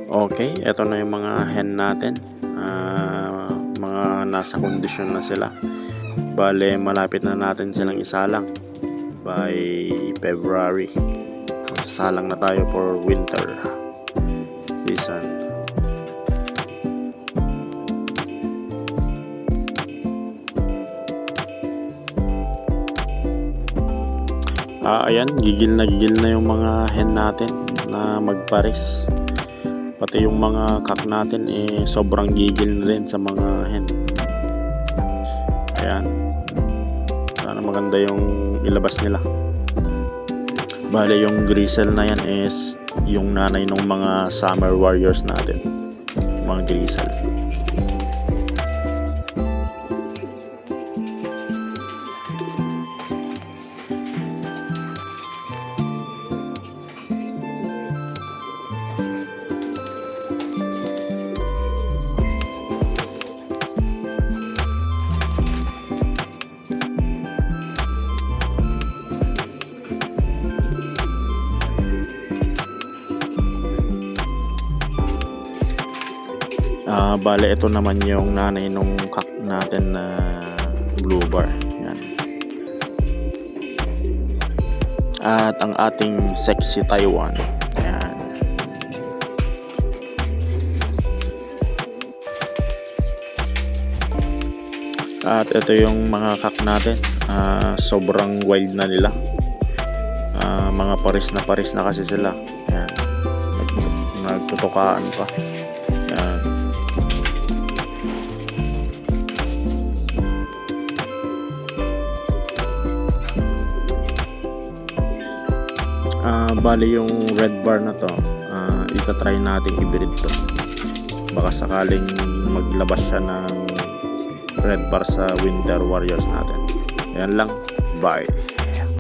Okay, eto na yung mga hen natin. Mga nasa kondisyon na sila. Bale, malapit na natin silang isalang by February. Salang na tayo for winter season. Ayan, gigil na yung mga hen natin na magpares. Pati yung mga cock natin sobrang gigil na rin sa mga hen. Ayan, sana maganda yung ilabas nila. Bale, yung grizzle na yan is yung nanay ng mga summer warriors natin, mga grizzle. Bale, ito naman yung nanay nung cock natin na blue bar. Yan. At ang ating sexy Taiwan. Yan. At ito yung mga cock natin. Sobrang wild na nila. Mga paris na kasi sila. Yan. Nagtutukaan pa. Yan. Bali yung red bar na to, itatry natin i-breed to. Baka sakaling maglabas siya ng red bar sa winter warriors natin. Ayan lang, bye.